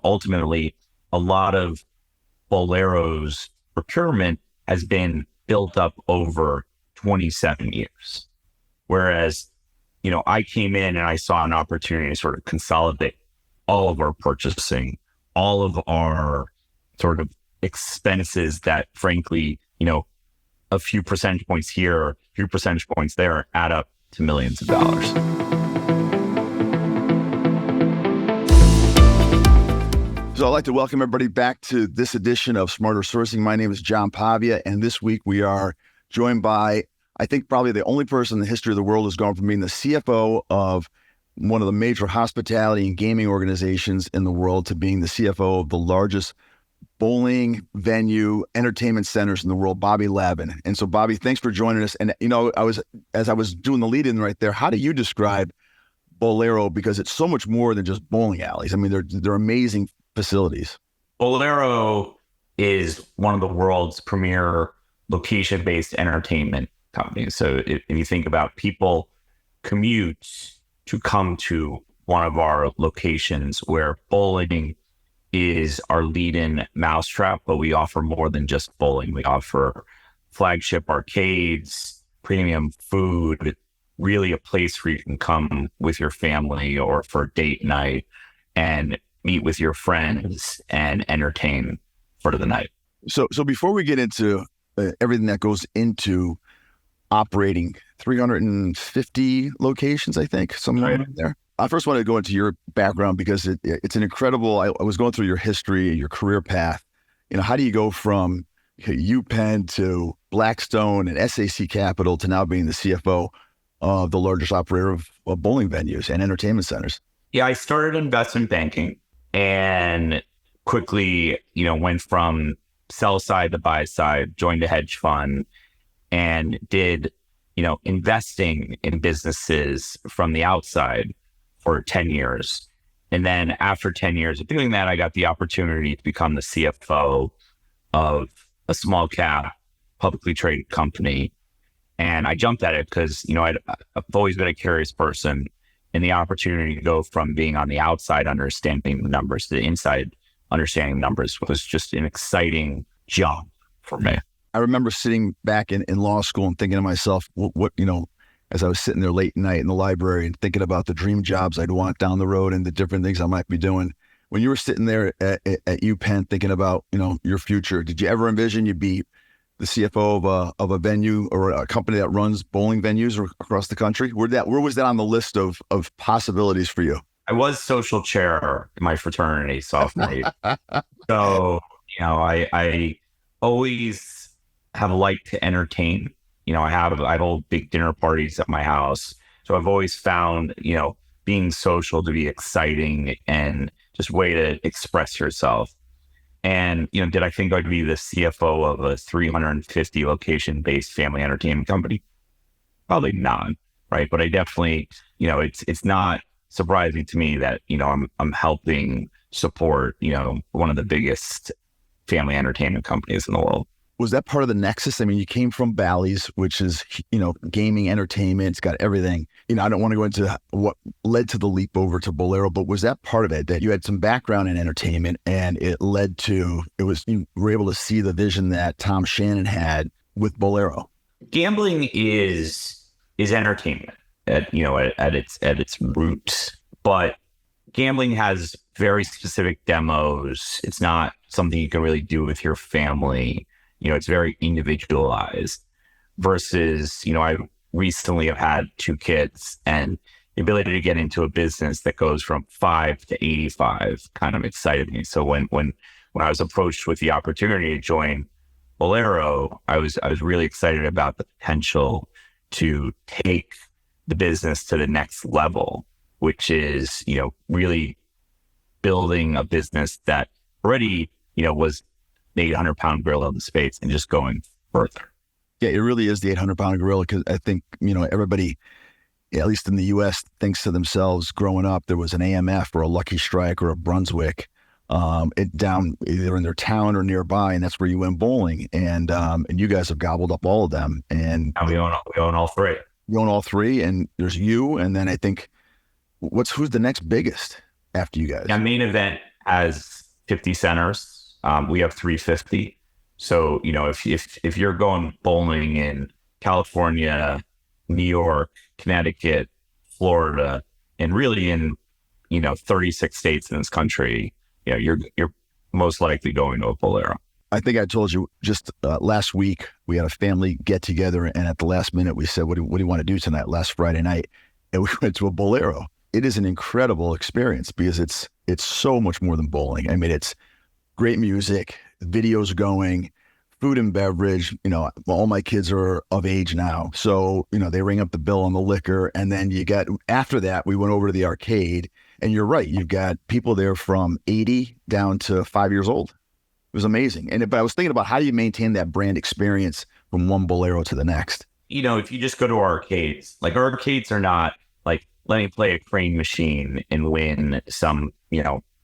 ultimately a lot of Bowlero's procurement has been built up over 27 years. Whereas, I came in and I saw an opportunity to sort of consolidate all of our purchasing, all of our sort of expenses that frankly, a few percentage points here, a few percentage points there add up to millions of dollars. So I'd like to welcome everybody back to this edition of Smarter Sourcing. My name is John Pavia, and this week we are joined by, I think, probably the only person in the history of the world who's gone from being the CFO of one of the major hospitality and gaming organizations in the world to being the CFO of the largest bowling venue entertainment centers in the world, Bobby Lavan. And so, Bobby, thanks for joining us. And as I was doing the lead in right there, how do you describe Bowlero? Because it's so much more than just bowling alleys. I mean, they're amazing facilities. Bowlero is one of the world's premier location-based entertainment companies. So if you think about people commute to come to one of our locations, where bowling is our lead-in mousetrap, but we offer more than just bowling. We offer flagship arcades, premium food, really a place where you can come with your family or for date night and meet with your friends and entertain for the night. So before we get into everything that goes into operating 350 locations, I think, somewhere in there, I first want to go into your background because it's an incredible, I was going through your history, your career path. How do you go from UPenn to Blackstone and SAC Capital to now being the CFO of the largest operator of bowling venues and entertainment centers? Yeah, I started investment banking and quickly, went from sell side to buy side, joined a hedge fund and did, investing in businesses from the outside for 10 years. And then after 10 years of doing that, I got the opportunity to become the CFO of a small cap publicly traded company. And I jumped at it because, I've always been a curious person. And the opportunity to go from being on the outside understanding the numbers to the inside understanding numbers was just an exciting jump for me. I remember sitting back in law school and thinking to myself, what as I was sitting there late night in the library and thinking about the dream jobs I'd want down the road and the different things I might be doing. When you were sitting there at UPenn thinking about, your future, did you ever envision you'd be the CFO of a venue or a company that runs bowling venues across the country? Where was that on the list of possibilities for you? I was social chair in my fraternity sophomore year. So, I always have liked to entertain. I hold big dinner parties at my house. So I've always found, being social to be exciting and just a way to express yourself. And, did I think I'd be the CFO of a 350 location-based family entertainment company? Probably not, right? But I definitely, it's not surprising to me that, I'm helping support, one of the biggest family entertainment companies in the world. Was that part of the nexus? I mean, you came from Bally's, which is, gaming, entertainment, it's got everything. I don't want to go into what led to the leap over to Bowlero, but was that part of it, that you had some background in entertainment and you were able to see the vision that Tom Shannon had with Bowlero? Gambling is entertainment at its roots, but gambling has very specific demos. It's not something you can really do with your family. It's very individualized versus, I recently have had 2 kids, and the ability to get into a business that goes from 5 to 85 kind of excited me. So when I was approached with the opportunity to join Bowlero, I was really excited about the potential to take the business to the next level, which is, really building a business that already, was the 800-pound gorilla in the space and just going further. Yeah, it really is the 800-pound gorilla, because I think, everybody, at least in the U.S., thinks to themselves, growing up, there was an AMF or a Lucky Strike or a Brunswick down either in their town or nearby, and that's where you went bowling. And you guys have gobbled up all of them. And we own all 3. You own all 3, and there's you, and then I think, who's the next biggest after you guys? Yeah, Main Event has 50 centers. We have 350. So, if you're going bowling in California, New York, Connecticut, Florida, and really in, 36 states in this country, you're most likely going to a Bowlero. I think I told you just last week, we had a family get together, and at the last minute we said, what do you want to do tonight? Last Friday night, and we went to a Bowlero. It is an incredible experience because it's so much more than bowling. I mean, it's great music, videos going, food and beverage. All my kids are of age now, so they ring up the bill on the liquor, and then after that we went over to the arcade, and you're right, you've got people there from 80 down to 5 years old. It was amazing. But I was thinking about how do you maintain that brand experience from one Bowlero to the next? If you just go to arcades, like arcades are not like, let me play a crane machine and win some,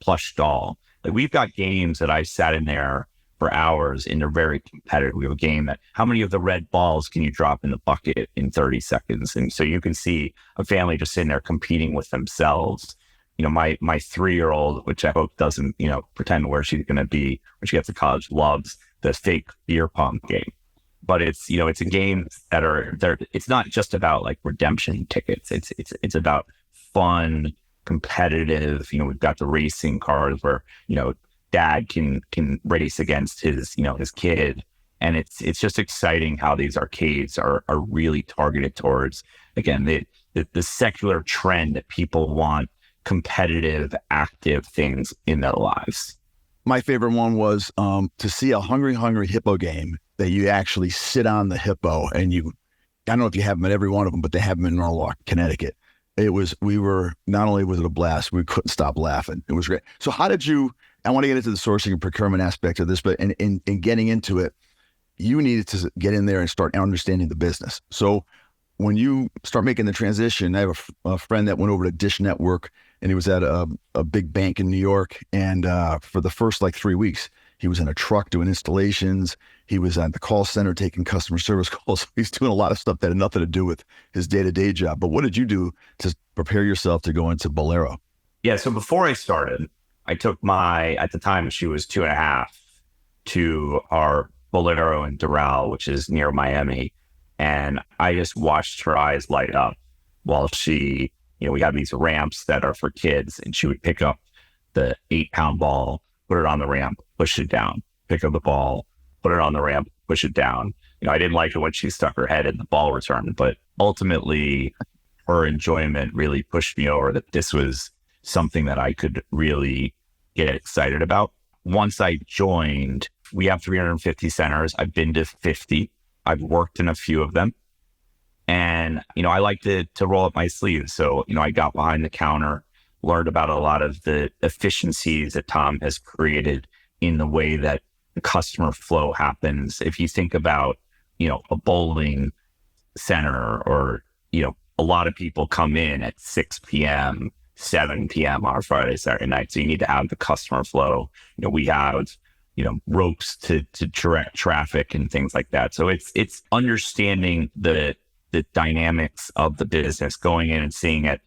plush doll. Like we've got games that I sat in there for hours and they're very competitive. We have a game that how many of the red balls can you drop in the bucket in 30 seconds? And so you can see a family just sitting there competing with themselves. My 3-year-old, which I hope doesn't, pretend where she's going to be when she gets to college, loves the fake beer pong game. But it's a game that it's not just about like redemption tickets. It's about fun, competitive. We've got the racing cars where, dad can race against his kid. And it's just exciting how these arcades are really targeted towards, again, the secular trend that people want competitive, active things in their lives. My favorite one was to see a Hungry Hungry Hippo game that you actually sit on the hippo and I don't know if you have them at every one of them, but they have them in Norwalk, Connecticut. Not only was it a blast, we couldn't stop laughing. It was great. So I want to get into the sourcing and procurement aspect of this, but in getting into it, you needed to get in there and start understanding the business. So when you start making the transition, I have a friend that went over to Dish Network, and he was at a big bank in New York. And for the first 3 weeks, he was in a truck doing installations. He was at the call center taking customer service calls. He's doing a lot of stuff that had nothing to do with his day-to-day job. But what did you do to prepare yourself to go into Bowlero? Yeah, so before I started, I took at the time she was 2.5, to our Bowlero in Doral, which is near Miami. And I just watched her eyes light up while she, we have these ramps that are for kids, and she would pick up the 8-pound ball, put it on the ramp, push it down, pick up the ball, put it on the ramp, push it down. I didn't like it when she stuck her head in the ball return, but ultimately her enjoyment really pushed me over that this was something that I could really get excited about. Once I joined, we have 350 centers. I've been to 50. I've worked in a few of them. And, I like to roll up my sleeves. So, I got behind the counter, learned about a lot of the efficiencies that Tom has created in the way that the customer flow happens. If you think about, a bowling center or, a lot of people come in at 6 p.m., 7 p.m. on Friday, Saturday night. So you need to have the customer flow. We have ropes to direct traffic and things like that. So it's understanding the dynamics of the business, going in and seeing at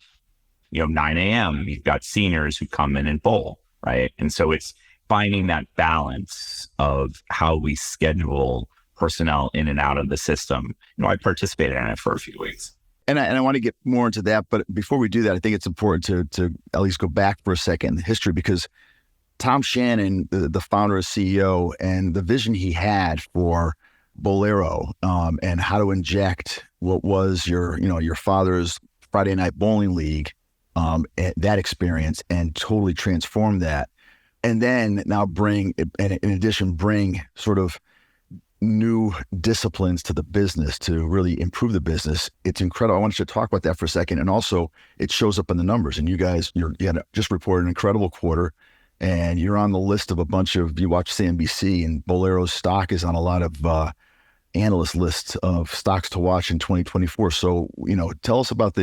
9 a.m. you've got seniors who come in and bowl, right? And so it's finding that balance of how we schedule personnel in and out of the system. I participated in it for a few weeks. And I want to get more into that, but before we do that, I think it's important to at least go back for a second in the history, because Tom Shannon, the founder and CEO, and the vision he had for Bowlero and how to inject what was your father's Friday night bowling league, that experience, and totally transform that. And then now bring sort of new disciplines to the business to really improve the business. It's incredible. I want you to talk about that for a second. And also it shows up in the numbers, and you had just reported an incredible quarter, and you're on the list of you watch CNBC, and Bowlero's stock is on a lot of analyst lists of stocks to watch in 2024. So, tell us about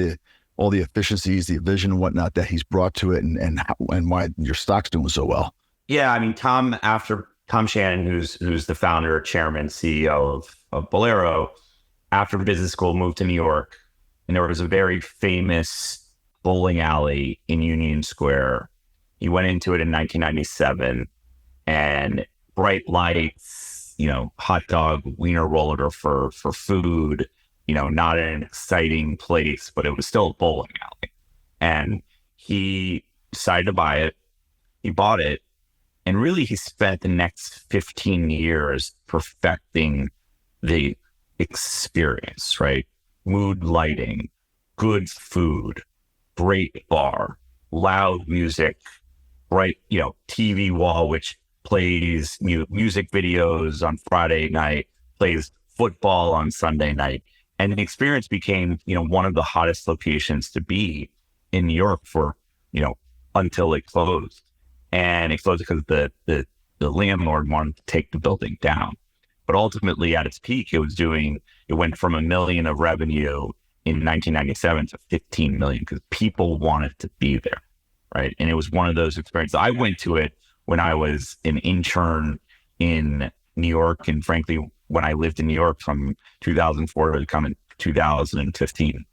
all the efficiencies, the vision and whatnot that he's brought to it, and why your stock's doing so well. Yeah. I mean, Tom Shannon, who's the founder, chairman, CEO of Bowlero, after business school, moved to New York, and there was a very famous bowling alley in Union Square he went into it in 1997, and bright lights, hot dog wiener roller for food, not in an exciting place, but it was still a bowling alley. And he decided to buy it. He bought it. And really, he spent the next 15 years perfecting the experience, right? Mood lighting, good food, great bar, loud music, bright, TV wall, which plays music videos on Friday night, plays football on Sunday night. And the experience became, one of the hottest locations to be in New York for, until it closed. And it closed because the landlord wanted to take the building down. But ultimately, at its peak, it went from $1 million of revenue in 1997 to 15 million because people wanted to be there, right? And it was one of those experiences. I went to it when I was an intern in New York, and frankly, when I lived in New York from 2004 to come in 2015.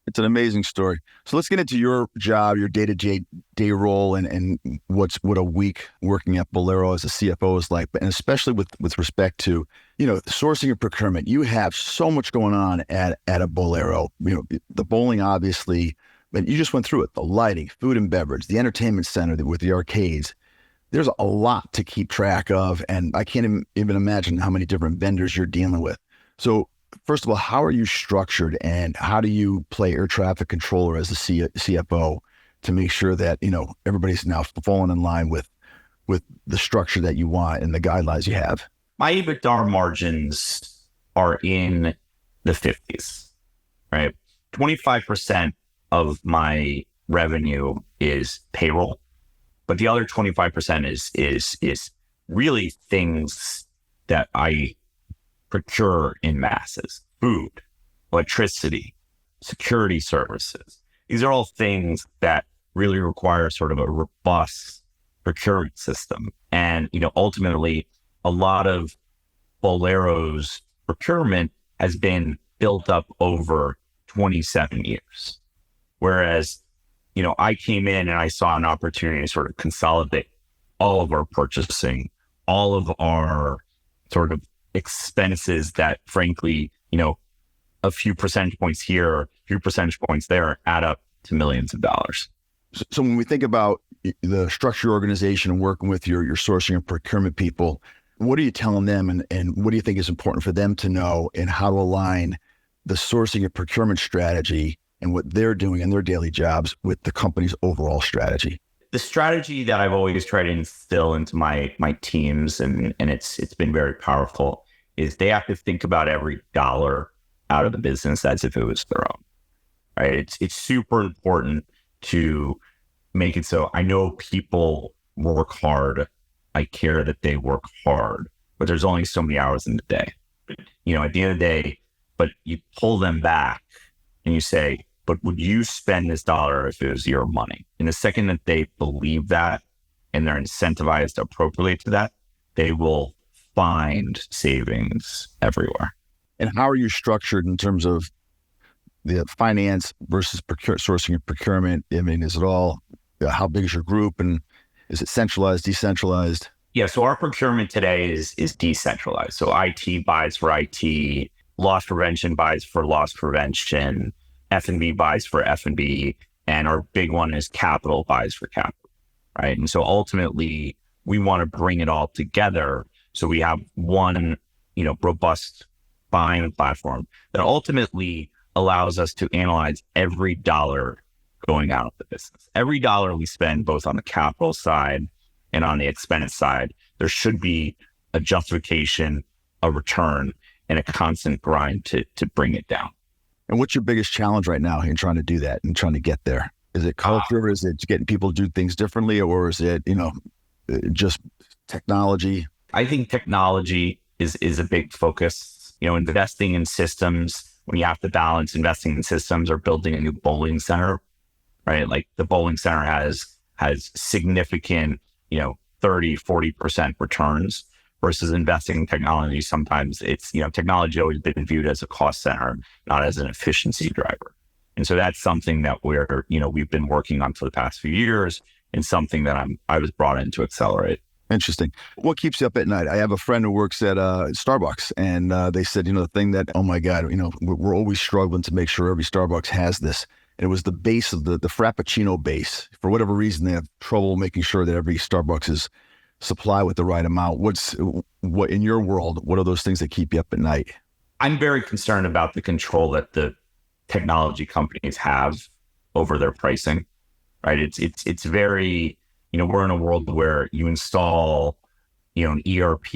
It's an amazing story. So let's get into your job, your day-to-day role, and what a week working at Bowlero as a CFO is like, and especially with respect to, sourcing and procurement. You have so much going on at a Bowlero. The bowling, obviously, but you just went through it. The lighting, food and beverage, the entertainment center with the arcades. There's a lot to keep track of, and I can't even imagine how many different vendors you're dealing with. So first of all, how are you structured, and how do you play air traffic controller as a CFO to make sure that, everybody's now falling in line with the structure that you want and the guidelines you have? My EBITDA margins are in the 50s, right? 25% of my revenue is payroll, but the other 25% is really things that I procure in masses: food, electricity, security services. These are all things that really require sort of a robust procurement system. And, ultimately, a lot of Bowlero's procurement has been built up over 27 years. Whereas, I came in and I saw an opportunity to sort of consolidate all of our purchasing, all of our sort of expenses that, frankly, a few percentage points here, a few percentage points there add up to millions of dollars. So when we think about the structure organization and working with your sourcing and procurement people, what are you telling them, and what do you think is important for them to know, and how to align the sourcing and procurement strategy and what they're doing in their daily jobs with the company's overall strategy? The strategy that I've always tried to instill into my teams, and it's been very powerful, is they have to think about every dollar out of the business as if it was their own, right? It's super important to make it so I know people work hard. I care that they work hard, but there's only so many hours in the day. At the end of the day, but you pull them back and you say, but would you spend this dollar if it was your money? And the second that they believe that and they're incentivized appropriately to that, they will find savings everywhere. And how are you structured in terms of the finance versus sourcing and procurement? I mean, is it all, how big is your group, and is it centralized, decentralized? Yeah, so our procurement today is decentralized. So IT buys for IT, loss prevention buys for loss prevention, F&B buys for F&B, and our big one is capital buys for capital, right? And so ultimately, we want to bring it all together so we have one, robust buying platform that ultimately allows us to analyze every dollar going out of the business. Every dollar we spend, both on the capital side and on the expense side, there should be a justification, a return, and a constant grind to bring it down. And what's your biggest challenge right now in trying to do that and trying to get there? Is it culture? Is it getting people to do things differently? Or is it, just technology? I think technology is a big focus. Investing in systems, when you have to balance investing in systems or building a new bowling center, right? Like the bowling center has significant, 30-40% returns versus investing in technology. sometimes it's, technology always been viewed as a cost center, not as an efficiency driver. And so that's something that we've been working on for the past few years. and something that I was brought in to accelerate. Interesting. What keeps you up at night? I have a friend who works at Starbucks, and they said, the thing that, oh my God, we're always struggling to make sure every Starbucks has this. And it was the base of the Frappuccino base. For whatever reason, they have trouble making sure that every Starbucks is supplied with the right amount. What in your world, what are those things that keep you up at night? I'm very concerned about the control that the technology companies have over their pricing, right? It's very, we're in a world where you install, an ERP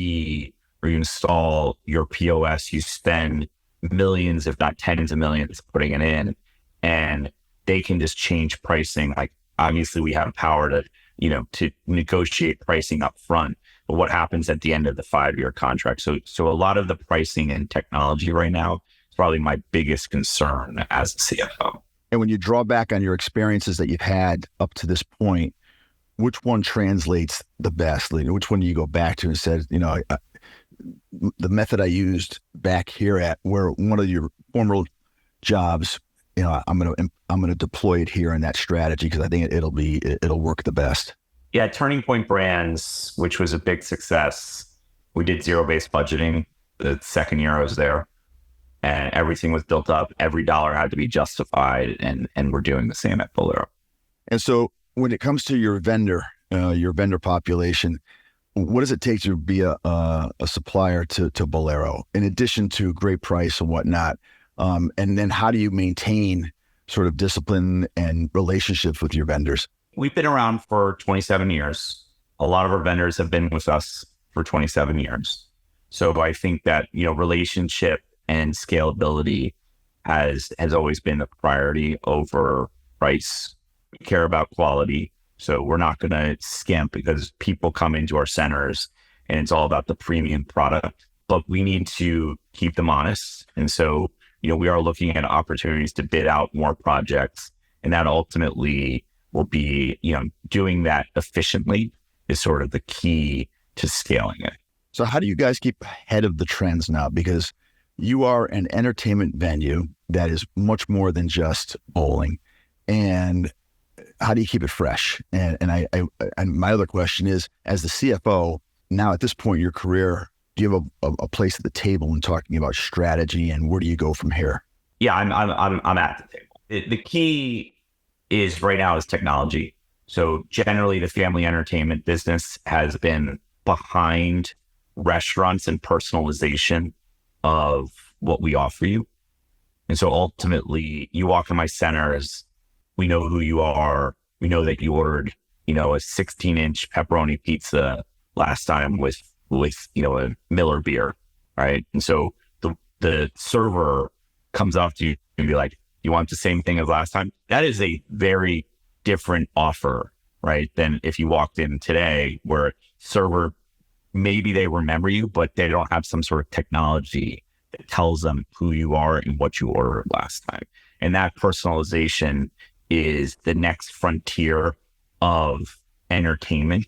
or you install your POS, you spend millions, if not tens of millions, putting it in, and they can just change pricing. Like, obviously we have power to negotiate pricing up front, but what happens at the end of the 5-year contract? So a lot of the pricing and technology right now is probably my biggest concern as a CFO. And when you draw back on your experiences that you've had up to this point, which one translates the best? Which one do you go back to and said, the method I used back here at where one of your former jobs, I'm gonna deploy it here in that strategy because I think it'll work the best. Yeah, Turning Point Brands, which was a big success. We did zero-based budgeting the second year I was there, and everything was built up. Every dollar had to be justified, and we're doing the same at Bowlero. And so, when it comes to your vendor population, what does it take to be a supplier to Bowlero, in addition to great price and whatnot? And then how do you maintain sort of discipline and relationships with your vendors? We've been around for 27 years. A lot of our vendors have been with us for 27 years. So I think that, relationship and scalability has always been a priority over price. We care about quality. So we're not going to skimp because people come into our centers and it's all about the premium product, but we need to keep them honest. And so, we are looking at opportunities to bid out more projects, and that ultimately will be, doing that efficiently is sort of the key to scaling it. So how do you guys keep ahead of the trends now? Because you are an entertainment venue that is much more than just bowling. And how do you keep it fresh? And my other question is, as the CFO, now at this point in your career, do you have a place at the table in talking about strategy and where do you go from here? Yeah, I'm at the table. The key is right now is technology. So generally the family entertainment business has been behind restaurants and personalization of what we offer you. And so ultimately you walk in my centers, we know who you are. We know that you ordered, a 16-inch pepperoni pizza last time with a Miller beer, right? And so the server comes up to you and be like, you want the same thing as last time? That is a very different offer, right? Than if you walked in today where server, maybe they remember you, but they don't have some sort of technology that tells them who you are and what you ordered last time. And that personalization is the next frontier of entertainment.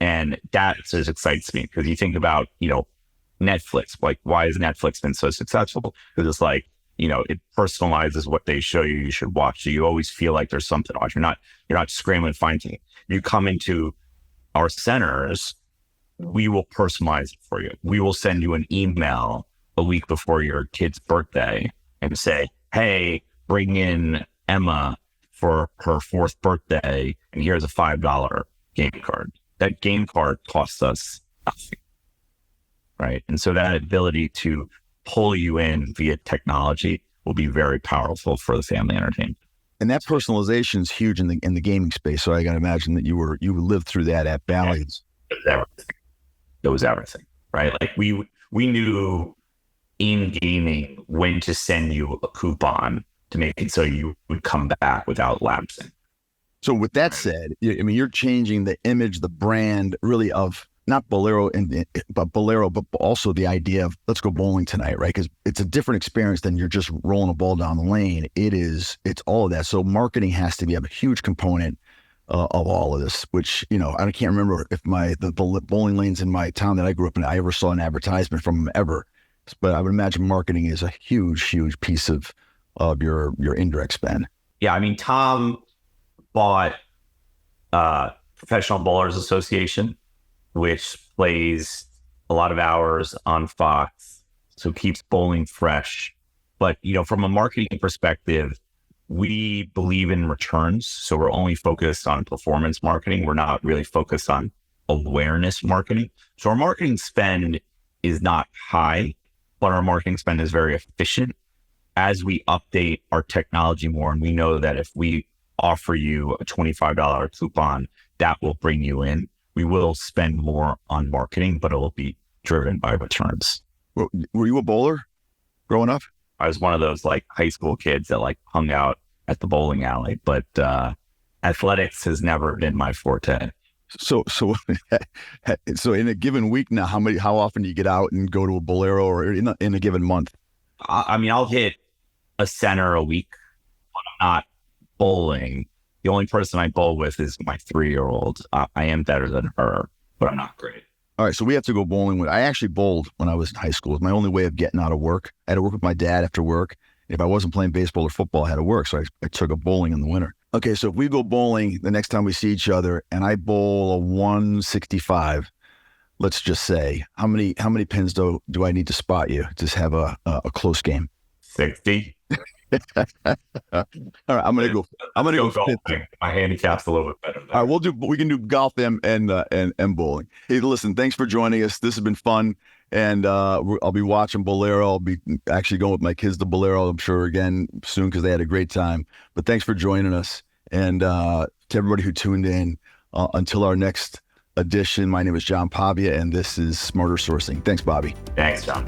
And that just excites me because you think about, Netflix, like why has Netflix been so successful? Because it's like, it personalizes what they show you, you should watch. So you always feel like there's something to watch. You're not scrambling to find things. You come into our centers, we will personalize it for you. We will send you an email a week before your kid's birthday and say, hey, bring in Emma for her 4th birthday, and here's a $5 game card. That game card costs us nothing, right? And so that ability to pull you in via technology will be very powerful for the family entertainment. And that personalization is huge in the gaming space. So I got to imagine that you lived through that at Bally's. It was everything, right? Like we knew in gaming when to send you a coupon to make it so you would come back without lapsing. So with that said, you're changing the image, the brand really of not Bowlero, but Bowlero, but also the idea of let's go bowling tonight, right? Because it's a different experience than you're just rolling a ball down the lane. It's all of that. So marketing has to be a huge component of all of this, which, I can't remember if the bowling lanes in my town that I grew up in, I ever saw an advertisement from them ever. But I would imagine marketing is a huge, huge piece of your indirect spend. Yeah, Tom bought Professional Bowlers Association, which plays a lot of hours on Fox, so keeps bowling fresh. But from a marketing perspective, we believe in returns, so we're only focused on performance marketing. We're not really focused on awareness marketing. So our marketing spend is not high, but our marketing spend is very efficient as we update our technology more. And we know that if we offer you a $25 coupon, that will bring you in. We will spend more on marketing, but it will be driven by returns. Were you a bowler growing up? I was one of those like high school kids that like hung out at the bowling alley, but athletics has never been my forte. So in a given week now, how often do you get out and go to a Bowlero, or in a given month? I'll hit a center a week, but I'm not bowling. The only person I bowl with is my 3-year-old. I am better than her, but I'm not great. All right, so we have to go bowling. I actually bowled when I was in high school. It was my only way of getting out of work. I had to work with my dad after work. If I wasn't playing baseball or football, I had to work. So I took up bowling in the winter. Okay, so if we go bowling the next time we see each other and I bowl a 165, let's just say, how many pins do I need to spot you to have a close game? 60. All right, I'm gonna go golfing. My handicap's a little bit better there. All right, we can do golf and bowling. Hey, listen, thanks for joining us. This has been fun. And I'll be watching Bowlero. I'll be actually going with my kids to Bowlero, I'm sure, again soon, because they had a great time. But thanks for joining us. And to everybody who tuned in, until our next edition, my name is John Pavia, and this is Smarter Sourcing. Thanks, Bobby. Thanks, John.